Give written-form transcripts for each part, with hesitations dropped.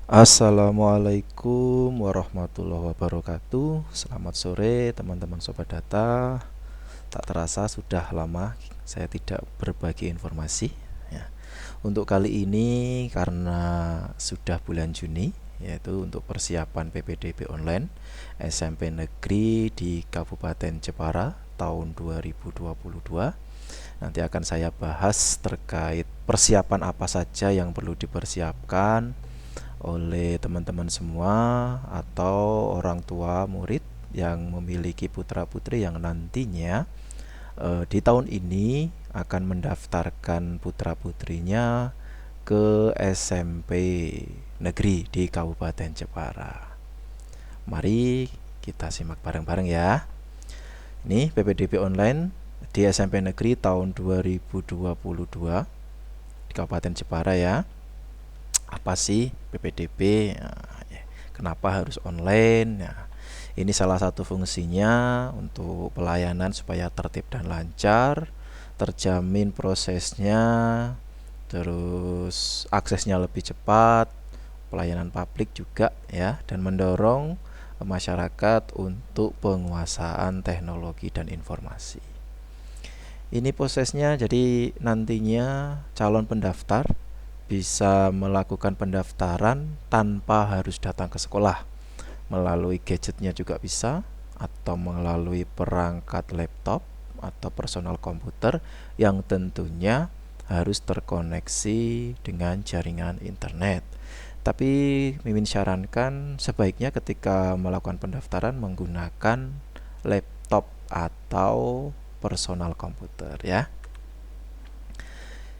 Assalamualaikum warahmatullahi wabarakatuh. Selamat sore teman-teman Sobat Data. Tak terasa sudah lama saya tidak berbagi informasi ya. Untuk kali ini karena sudah bulan Juni, yaitu untuk persiapan PPDB online SMP Negeri di Kabupaten Jepara tahun 2022. Nanti akan saya bahas terkait persiapan apa saja yang perlu dipersiapkan oleh teman-teman semua atau orang tua murid yang memiliki putra-putri yang nantinya di tahun ini akan mendaftarkan putra-putrinya ke SMP negeri di Kabupaten Jepara. Mari kita simak bareng-bareng ya. Ini PPDB online di SMP negeri tahun 2022 di Kabupaten Jepara ya. Apa sih PPDB? Nah, kenapa harus online? Nah, ini salah satu fungsinya untuk pelayanan supaya tertib dan lancar, terjamin prosesnya, terus aksesnya lebih cepat, pelayanan publik juga ya, dan mendorong masyarakat untuk penguasaan teknologi dan informasi. Ini prosesnya, jadi nantinya calon pendaftar bisa melakukan pendaftaran tanpa harus datang ke sekolah. Melalui gadgetnya juga bisa, atau melalui perangkat laptop atau personal komputer yang tentunya harus terkoneksi dengan jaringan internet. Tapi Mimin sarankan sebaiknya ketika melakukan pendaftaran menggunakan laptop atau personal komputer ya.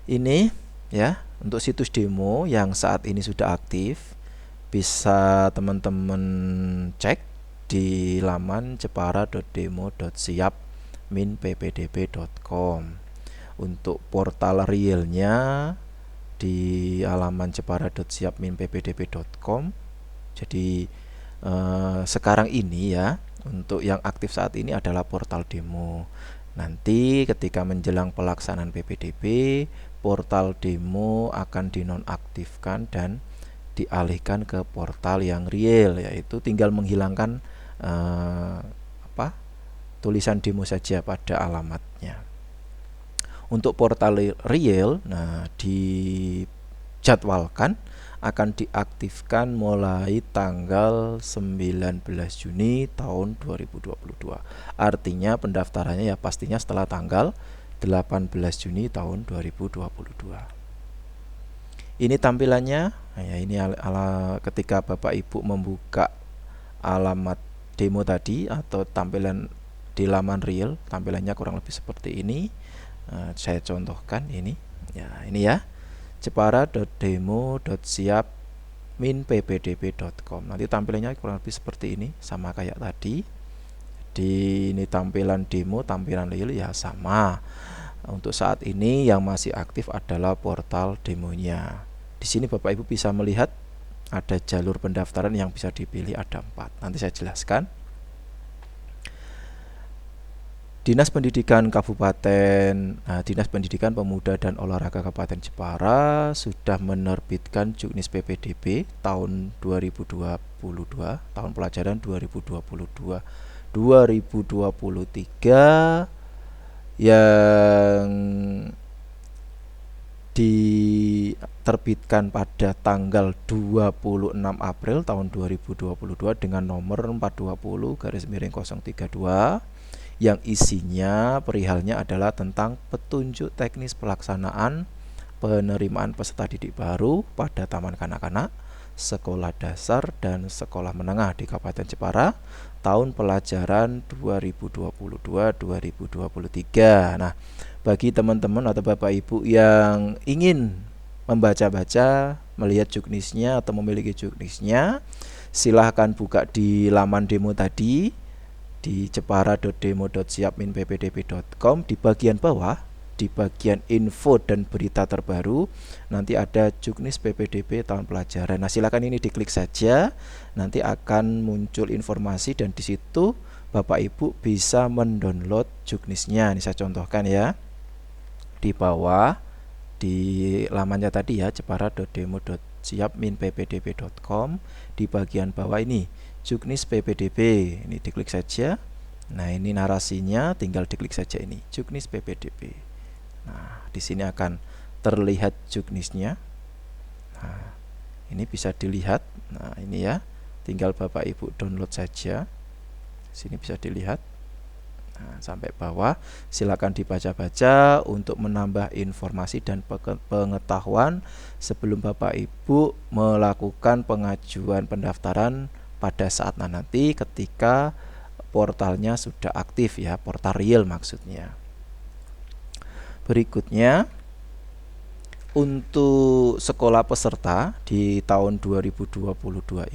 Ini ya, untuk situs demo yang saat ini sudah aktif bisa teman-teman cek di laman jepara.demo.siap-ppdb.com. Untuk portal realnya di halaman jepara.siap-ppdb.com. Jadi sekarang ini ya, untuk yang aktif saat ini adalah portal demo. Nanti ketika menjelang pelaksanaan PPDB, portal demo akan dinonaktifkan dan dialihkan ke portal yang real, yaitu tinggal menghilangkan tulisan demo saja pada alamatnya. Untuk portal real, nah dijadwalkan akan diaktifkan mulai tanggal 19 Juni tahun 2022. Artinya pendaftarannya ya pastinya setelah tanggal 18 Juni tahun 2022. Ini tampilannya. Nah, ya, ini ketika Bapak Ibu membuka alamat demo tadi atau tampilan di laman real, tampilannya kurang lebih seperti ini. Saya contohkan ini. Ya, ini ya. jepara.demo.siap-ppdb.com. Nanti tampilannya kurang lebih seperti ini, sama kayak tadi. Ini tampilan demo, tampilan real ya sama. Untuk saat ini yang masih aktif adalah portal demonya. Di sini Bapak Ibu bisa melihat ada jalur pendaftaran yang bisa dipilih, ada 4. Nanti saya jelaskan. Dinas Pendidikan Pemuda dan Olahraga Kabupaten Jepara sudah menerbitkan Juknis PPDB tahun 2022, tahun pelajaran 2022-2023 yang diterbitkan pada tanggal 26 April tahun 2022 dengan nomor 420/032 yang isinya perihalnya adalah tentang petunjuk teknis pelaksanaan penerimaan peserta didik baru pada taman kanak-kanak, sekolah dasar dan sekolah menengah di Kabupaten Jepara tahun pelajaran 2022-2023. Nah, bagi teman-teman atau Bapak Ibu yang ingin membaca-baca, melihat juknisnya atau memiliki juknisnya, silahkan buka di laman demo tadi di jepara.demo.siap-ppdb.com. Di bagian bawah, di bagian info dan berita terbaru, nanti ada Juknis PPDB tahun pelajaran. Nah, silakan ini diklik saja, nanti akan muncul informasi dan di situ Bapak Ibu bisa mendownload juknisnya. Ini saya contohkan ya. Di bawah di lamannya tadi ya, jepara.demo.siap www.siap-ppdb.com. Di bagian bawah ini Juknis PPDB, ini diklik saja. Nah, ini narasinya, tinggal diklik saja ini Juknis PPDB. Nah, di sini akan terlihat juknisnya. Nah, ini bisa dilihat. Nah, ini ya, tinggal Bapak Ibu download saja. Sini bisa dilihat. Nah, sampai bawah silakan dibaca-baca untuk menambah informasi dan pengetahuan sebelum Bapak Ibu melakukan pengajuan pendaftaran pada saat nanti ketika portalnya sudah aktif ya, portal real maksudnya. Berikutnya, untuk sekolah peserta di tahun 2022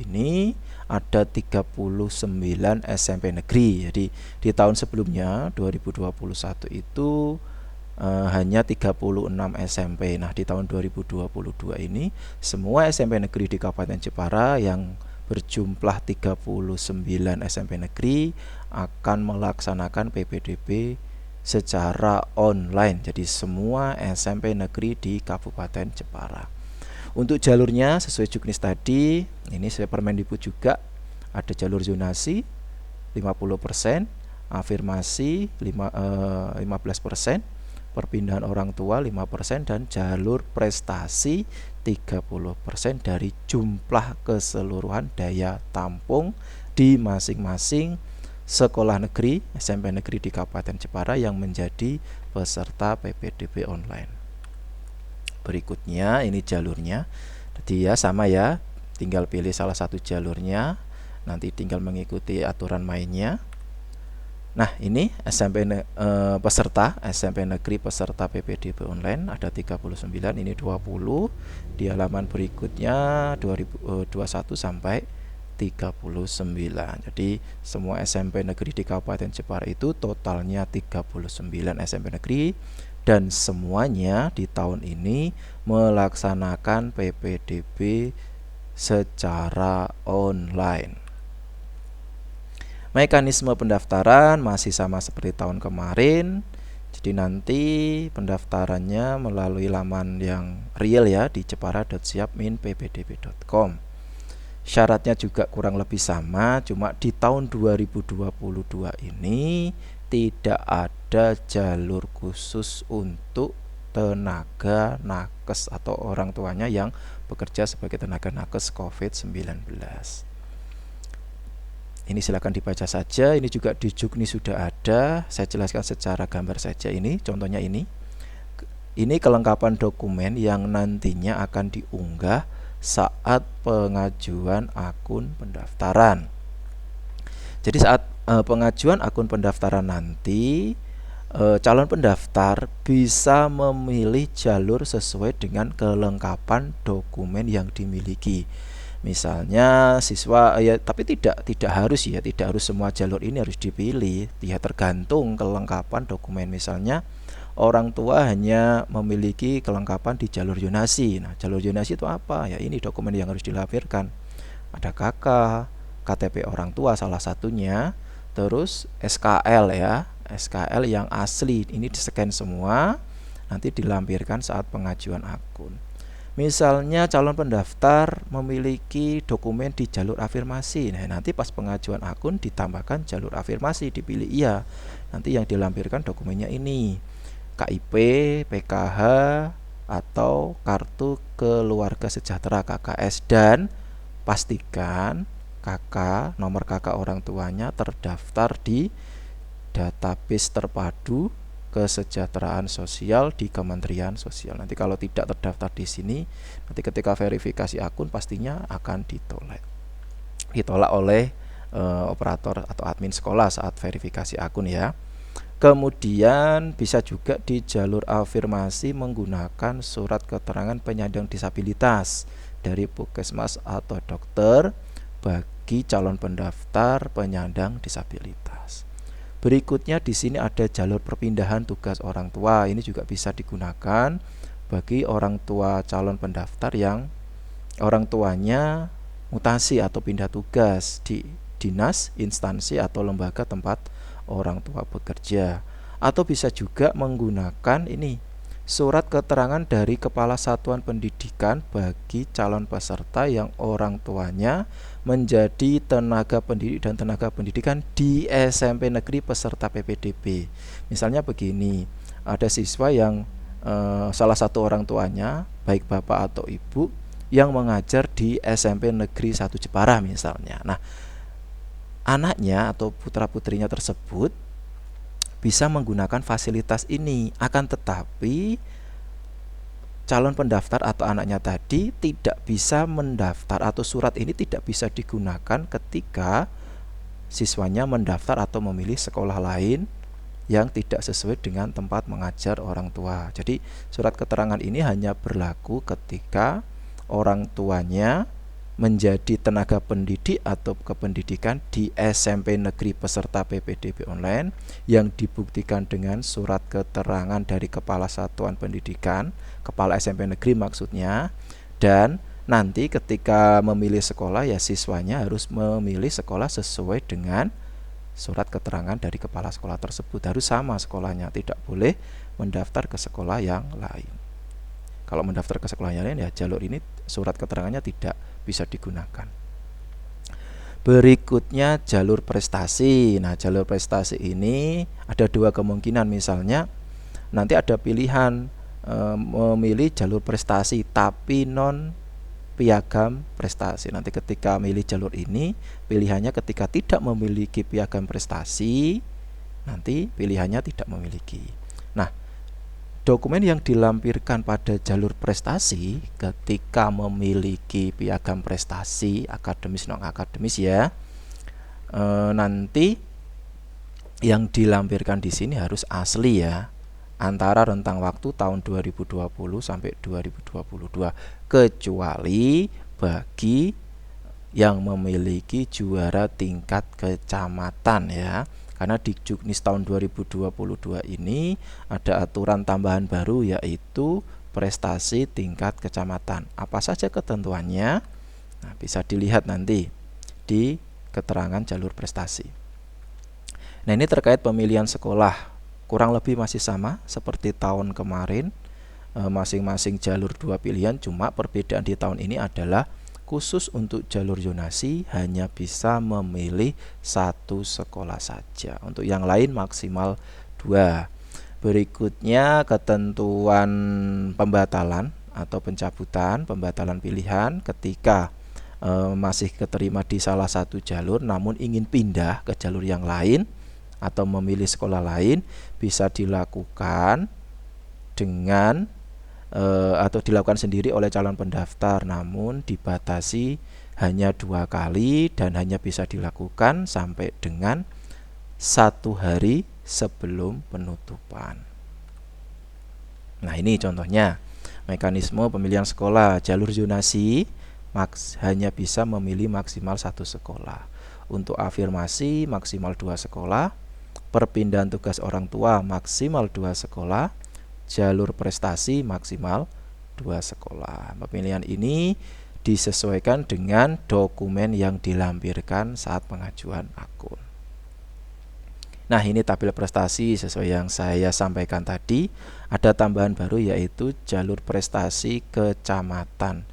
ini ada 39 SMP negeri. Jadi di tahun sebelumnya 2021 itu hanya 36 SMP. Nah, di tahun 2022 ini semua SMP negeri di Kabupaten Jepara yang berjumlah 39 SMP negeri akan melaksanakan PPDB secara online. Jadi semua SMP negeri di Kabupaten Jepara. Untuk jalurnya sesuai juknis tadi, ini saya Permendikbud juga ada jalur zonasi 50%, afirmasi 15%, perpindahan orang tua 5%, dan jalur prestasi 30% dari jumlah keseluruhan daya tampung di masing-masing sekolah negeri, SMP negeri di Kabupaten Jepara yang menjadi peserta PPDB online. Berikutnya ini jalurnya. Jadi ya sama ya, tinggal pilih salah satu jalurnya, nanti tinggal mengikuti aturan mainnya. Nah, ini peserta SMP negeri peserta PPDB online ada 39, ini 20. Di halaman berikutnya 2021 sampai 39. Jadi semua SMP negeri di Kabupaten Jepara itu totalnya 39 SMP negeri, dan semuanya di tahun ini melaksanakan PPDB secara online. Mekanisme pendaftaran masih sama seperti tahun kemarin. Jadi nanti pendaftarannya melalui laman yang real ya di jepara.siap-ppdb.com. Syaratnya juga kurang lebih sama, cuma di tahun 2022 ini tidak ada jalur khusus untuk tenaga nakes atau orang tuanya yang bekerja sebagai tenaga nakes COVID-19. Ini silakan dibaca saja, ini juga di Juknis sudah ada, saya jelaskan secara gambar saja ini, contohnya ini. Ini kelengkapan dokumen yang nantinya akan diunggah saat pengajuan akun pendaftaran. Jadi saat pengajuan akun pendaftaran nanti, calon pendaftar bisa memilih jalur sesuai dengan kelengkapan dokumen yang dimiliki. Misalnya siswa ya, tapi tidak harus ya, tidak harus semua jalur ini harus dipilih. Ya tergantung kelengkapan dokumen. Misalnya orang tua hanya memiliki kelengkapan di jalur zonasi. Nah, jalur zonasi itu apa? Ya ini dokumen yang harus dilampirkan. Ada KK, KTP orang tua salah satunya, terus SKL ya, SKL yang asli. Ini di-scan semua, nanti dilampirkan saat pengajuan akun. Misalnya calon pendaftar memiliki dokumen di jalur afirmasi. Nah, nanti pas pengajuan akun ditambahkan jalur afirmasi, dipilih iya. Nanti yang dilampirkan dokumennya ini. KIP, PKH, atau Kartu Keluarga Sejahtera KKS, dan pastikan nomor KK orang tuanya terdaftar di database terpadu kesejahteraan sosial di Kementerian Sosial. Nanti kalau tidak terdaftar di sini, nanti ketika verifikasi akun pastinya akan ditolak oleh operator atau admin sekolah saat verifikasi akun ya. Kemudian bisa juga di jalur afirmasi menggunakan surat keterangan penyandang disabilitas dari puskesmas atau dokter bagi calon pendaftar penyandang disabilitas. Berikutnya di sini ada jalur perpindahan tugas orang tua. Ini juga bisa digunakan bagi orang tua calon pendaftar yang orang tuanya mutasi atau pindah tugas di dinas, instansi atau lembaga tempat orang tua bekerja. Atau bisa juga menggunakan ini surat keterangan dari Kepala Satuan Pendidikan bagi calon peserta yang orang tuanya menjadi tenaga pendidik dan tenaga pendidikan di SMP negeri peserta PPDB. Misalnya begini, ada siswa yang salah satu orang tuanya, baik bapak atau ibu, yang mengajar di SMP Negeri 1 Jepara misalnya. Nah, anaknya atau putra-putrinya tersebut bisa menggunakan fasilitas ini, akan tetapi calon pendaftar atau anaknya tadi tidak bisa mendaftar atau surat ini tidak bisa digunakan ketika siswanya mendaftar atau memilih sekolah lain yang tidak sesuai dengan tempat mengajar orang tua. Jadi surat keterangan ini hanya berlaku ketika orang tuanya menjadi tenaga pendidik atau kependidikan di SMP negeri peserta PPDB online yang dibuktikan dengan surat keterangan dari Kepala Satuan Pendidikan, Kepala SMP negeri maksudnya, dan nanti ketika memilih sekolah ya siswanya harus memilih sekolah sesuai dengan surat keterangan dari kepala sekolah tersebut, harus sama sekolahnya, tidak boleh mendaftar ke sekolah yang lain. Kalau mendaftar ke sekolah yang lain ya jalur ini surat keterangannya tidak bisa digunakan. Berikutnya jalur prestasi. Nah, jalur prestasi ini ada dua kemungkinan. Misalnya nanti ada pilihan memilih jalur prestasi tapi non piagam prestasi. Nanti ketika memilih jalur ini, pilihannya ketika tidak memiliki piagam prestasi, nanti pilihannya tidak memiliki. Nah, dokumen yang dilampirkan pada jalur prestasi ketika memiliki piagam prestasi akademis non akademis ya, nanti yang dilampirkan di sini harus asli ya, antara rentang waktu tahun 2020 sampai 2022, kecuali bagi yang memiliki juara tingkat kecamatan ya. Karena di Juknis tahun 2022 ini ada aturan tambahan baru, yaitu prestasi tingkat kecamatan. Apa saja ketentuannya? Nah, bisa dilihat nanti di keterangan jalur prestasi. Nah, ini terkait pemilihan sekolah. Kurang lebih masih sama seperti tahun kemarin. Masing-masing jalur 2 pilihan, cuma perbedaan di tahun ini adalah khusus untuk jalur zonasi hanya bisa memilih 1 sekolah saja. Untuk yang lain maksimal 2. Berikutnya ketentuan pembatalan atau pencabutan, pembatalan pilihan ketika masih keterima di salah satu jalur namun ingin pindah ke jalur yang lain atau memilih sekolah lain, bisa dilakukan dengan atau dilakukan sendiri oleh calon pendaftar, namun dibatasi hanya 2 kali dan hanya bisa dilakukan sampai dengan 1 hari sebelum penutupan. Nah, ini contohnya mekanisme pemilihan sekolah. Jalur zonasi hanya bisa memilih maksimal 1 sekolah. Untuk afirmasi maksimal 2 sekolah. Perpindahan tugas orang tua maksimal 2 sekolah. Jalur prestasi maksimal 2 sekolah. Pemilihan ini disesuaikan dengan dokumen yang dilampirkan saat pengajuan akun. Nah, ini tabel prestasi sesuai yang saya sampaikan tadi. Ada tambahan baru yaitu jalur prestasi kecamatan.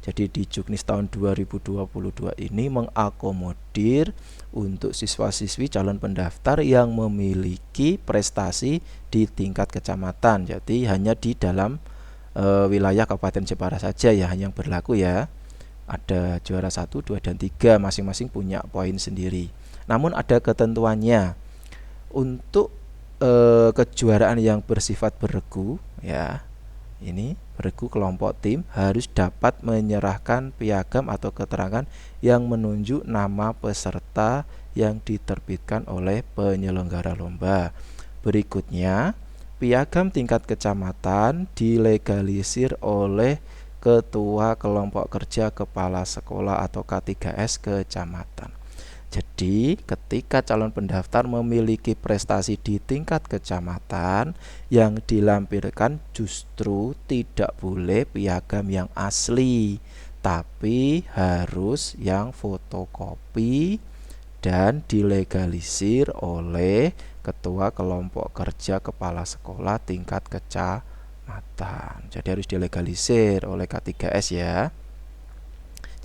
Jadi di Juknis tahun 2022 ini mengakomodir untuk siswa-siswi calon pendaftar yang memiliki prestasi di tingkat kecamatan. Jadi hanya di dalam wilayah Kabupaten Jepara saja ya yang berlaku ya. Ada juara 1, 2, dan 3 masing-masing punya poin sendiri. Namun ada ketentuannya. Untuk kejuaraan yang bersifat beregu ya, ini beregu kelompok tim harus dapat menyerahkan piagam atau keterangan yang menunjuk nama peserta yang diterbitkan oleh penyelenggara lomba. Berikutnya, piagam tingkat kecamatan dilegalisir oleh Ketua Kelompok Kerja Kepala Sekolah atau K3S Kecamatan. Jadi ketika calon pendaftar memiliki prestasi di tingkat kecamatan, yang dilampirkan justru tidak boleh piagam yang asli, tapi harus yang fotokopi dan dilegalisir oleh Ketua Kelompok Kerja Kepala Sekolah tingkat kecamatan. kecamatan. Jadi harus dilegalisir oleh K3S ya.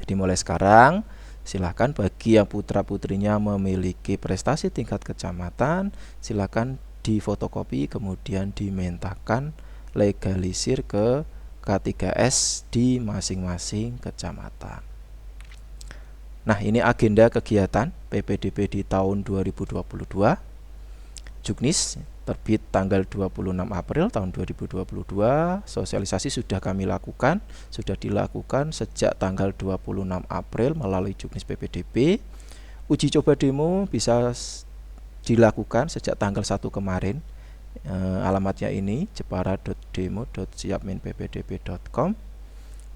Jadi mulai sekarang silakan bagi yang putra-putrinya memiliki prestasi tingkat kecamatan, silakan difotokopi kemudian dimentakan legalisir ke K3S di masing-masing kecamatan. Nah, ini agenda kegiatan PPDB di tahun 2022. Juknis terbit tanggal 26 April tahun 2022. Sosialisasi sudah kami lakukan, sudah dilakukan sejak tanggal 26 April melalui Juknis PPDB. Uji coba demo bisa dilakukan sejak tanggal 1 kemarin. Alamatnya ini jepara.demo.siapminppdb.com.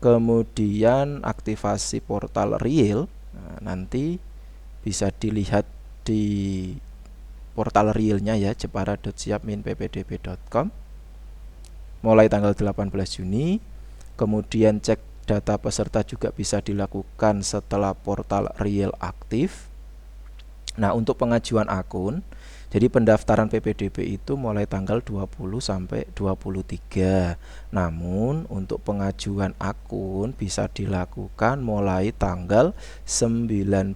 Kemudian aktivasi portal real, nanti bisa dilihat di portal realnya ya, jepara.siapminppdb.com mulai tanggal 18 Juni. Kemudian cek data peserta juga bisa dilakukan setelah portal real aktif. Nah, untuk pengajuan akun, jadi pendaftaran PPDB itu mulai tanggal 20 sampai 23. Namun untuk pengajuan akun bisa dilakukan mulai tanggal 19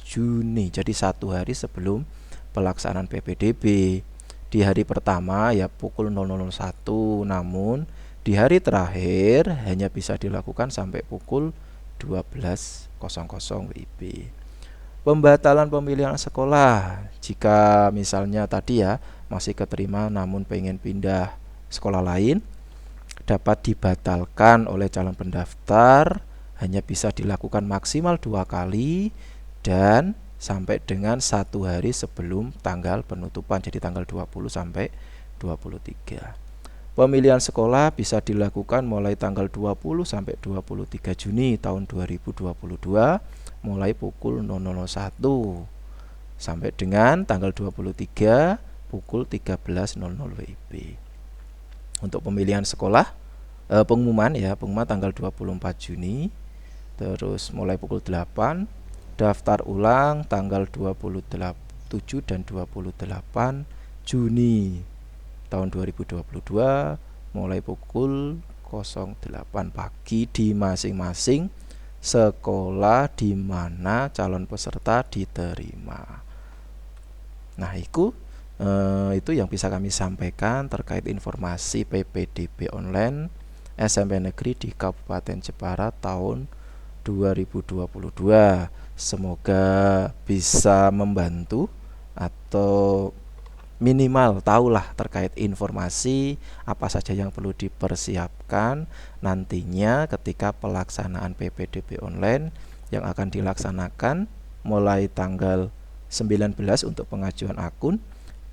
Juni. Jadi 1 hari sebelum pelaksanaan PPDB. Di hari pertama ya pukul 00.01, namun di hari terakhir hanya bisa dilakukan sampai pukul 12.00 WIB. Pembatalan pemilihan sekolah, jika misalnya tadi ya masih keterima namun pengen pindah sekolah lain, dapat dibatalkan oleh calon pendaftar, hanya bisa dilakukan maksimal 2 kali dan sampai dengan 1 hari sebelum tanggal penutupan, jadi tanggal 20 sampai 23. Pemilihan sekolah bisa dilakukan mulai tanggal 20 sampai 23 Juni tahun 2022 mulai pukul 00.01 sampai dengan tanggal 23 pukul 13.00 WIB. Untuk pemilihan sekolah pengumuman tanggal 24 Juni, terus mulai pukul 8, daftar ulang tanggal 27 dan 28 Juni tahun 2022 mulai pukul 08 pagi di masing-masing sekolah di mana calon peserta diterima. Nah, itu yang bisa kami sampaikan terkait informasi PPDB online SMP Negeri di Kabupaten Jepara tahun 2022. Semoga bisa membantu atau minimal tahulah terkait informasi apa saja yang perlu dipersiapkan nantinya ketika pelaksanaan PPDB online yang akan dilaksanakan mulai tanggal 19 untuk pengajuan akun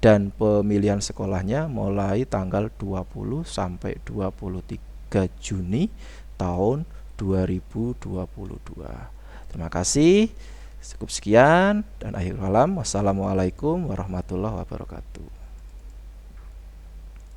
dan pemilihan sekolahnya mulai tanggal 20 sampai 23 Juni tahun 2022. Terima kasih. Cukup sekian dan akhir kalam. Wassalamualaikum warahmatullahi wabarakatuh.